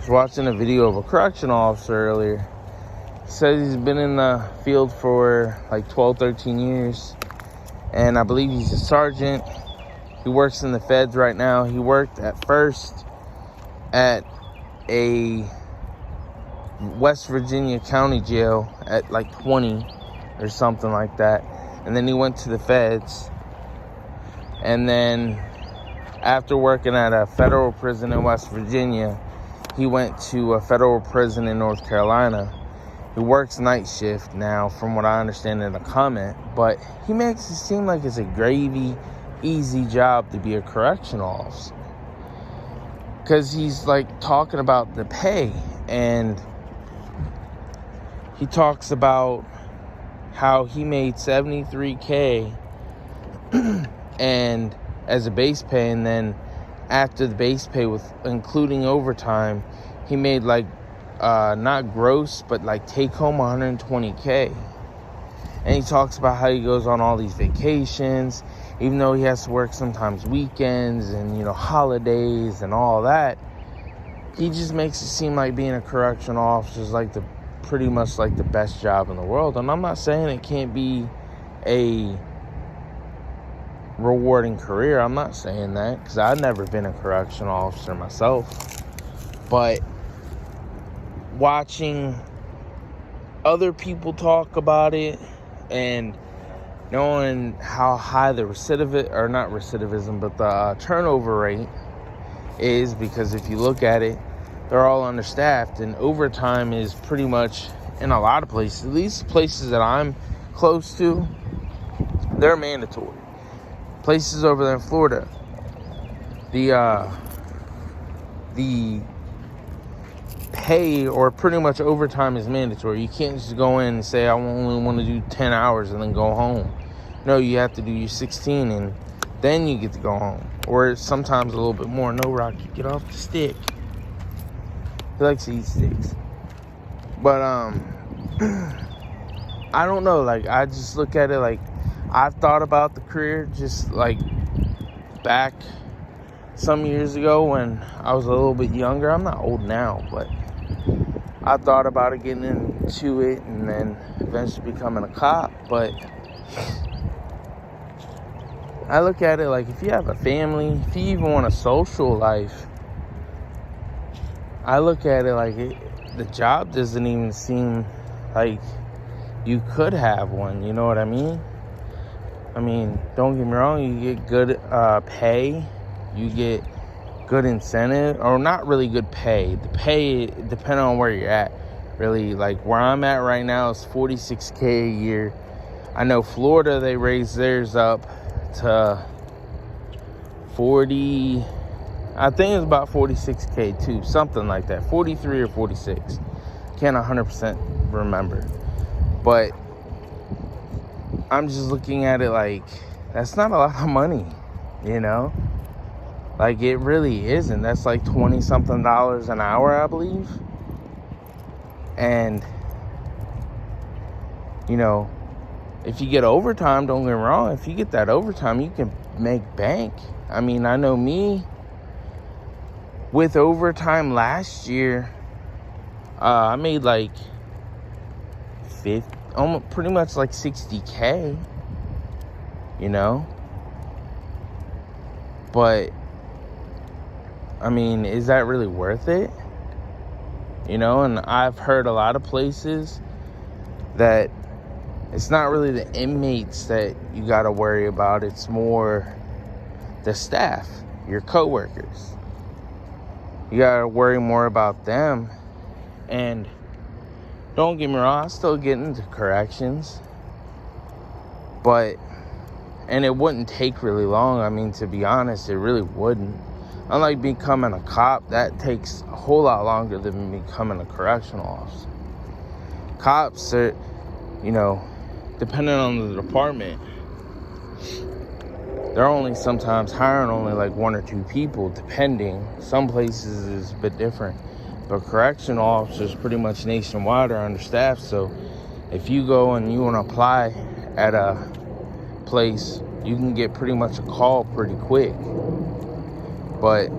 was watching a video of a correctional officer earlier. He says he's been in the field for like 12, 13 years. And I believe he's a sergeant. He works in the feds right now. He worked at first at a West Virginia county jail at like 20 or something like that. And then he went to the feds. And then after working at a federal prison in West Virginia, he went to a federal prison in North Carolina. He works night shift now, from what I understand in a comment, but he makes it seem like it's a gravy, easy job to be a correctional officer. Because he's like talking about the pay, and he talks about how he made $73K and as a base pay, and then after the base pay with including overtime, he made like not gross, but like take home $120K. And he talks about how he goes on all these vacations, even though he has to work sometimes weekends and, you know, holidays and all that. He just makes it seem like being a correctional officer is like pretty much like the best job in the world. And I'm not saying it can't be a rewarding career. I'm not saying that, because I've never been a correctional officer myself. But watching other people talk about it and knowing how high the turnover rate is, because if you look at it, they're all understaffed, and overtime is pretty much, in a lot of places, at least places that I'm close to, they're mandatory. Places over there in Florida, the pay or pretty much overtime is mandatory. You can't just go in and say, I only want to do 10 hours and then go home. No, you have to do your 16 and then you get to go home. Or sometimes a little bit more. No, Rocky, get off the stick. He likes to eat sticks. But, I don't know. Like, I just look at it like, I've thought about the career just like back some years ago when I was a little bit younger. I'm not old now, but I thought about it, getting into it, and then eventually becoming a cop. But I look at it like, if you have a family, if you even want a social life, I look at it like the job doesn't even seem like you could have one. You know what I mean? I mean, don't get me wrong, you get good pay, you get good incentive, or not really good pay. The pay, depending on where you're at, really. Like, where I'm at right now is $46K a year. I know Florida, they raised theirs up to 40, I think it's about $46K too, something like that, 43 or 46. Can't 100% remember. But I'm just looking at it like, that's not a lot of money, you know? Like, it really isn't. That's like $20-something an hour, I believe. And, you know, if you get overtime, don't get me wrong, if you get that overtime, you can make bank. I mean, I know me, with overtime last year, I made like almost pretty much like $60K, you know? But, I mean, is that really worth it? You know, and I've heard a lot of places that it's not really the inmates that you got to worry about. It's more the staff, your coworkers. You got to worry more about them. And don't get me wrong, I still get into corrections. And it wouldn't take really long. I mean, to be honest, it really wouldn't. Unlike becoming a cop, that takes a whole lot longer than becoming a correctional officer. Cops are, you know, depending on the department, they're only sometimes hiring only like 1 or 2 people, depending. Some places is a bit different. But correctional officers pretty much nationwide are understaffed. So if you go and you want to apply at a place, you can get pretty much a call pretty quick. But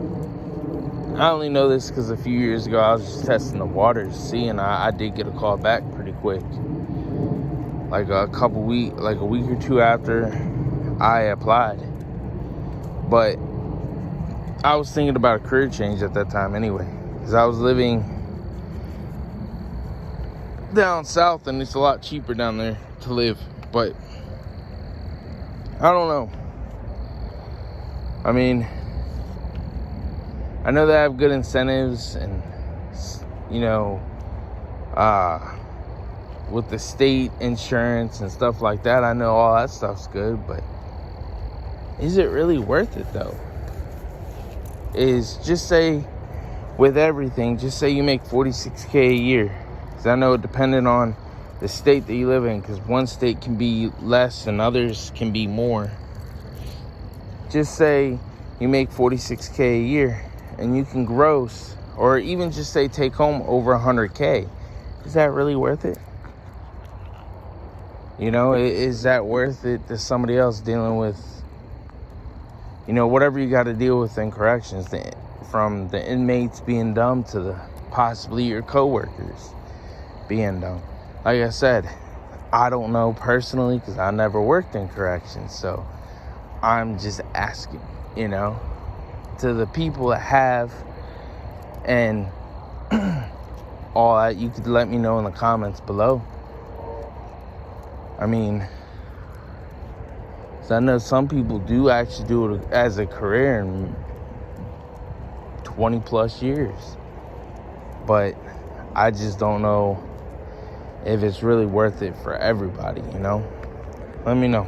I only know this because a few years ago I was just testing the waters, see, and I did get a call back pretty quick. Like a week or two after I applied. But I was thinking about a career change at that time anyway, because I was living down south and it's a lot cheaper down there to live. But I don't know. I mean, I know they have good incentives and, you know, with the state insurance and stuff like that. I know all that stuff's good, but is it really worth it though? Is just say with everything, just say you make $46K a year. Because I know depending on the state that you live in, because one state can be less and others can be more. Just say you make $46K a year and you can gross, or even just say take home over $100K. Is that really worth it? You know, is that worth it to somebody else dealing with, you know, whatever you got to deal with in corrections, from the inmates being dumb to the possibly your coworkers being dumb? Like I said, I don't know personally because I never worked in corrections, so I'm just asking, you know, to the people that have, and all that, you could let me know in the comments below. I mean, so I know some people do actually do it as a career in 20 plus years, but I just don't know if it's really worth it for everybody, you know? Let me know.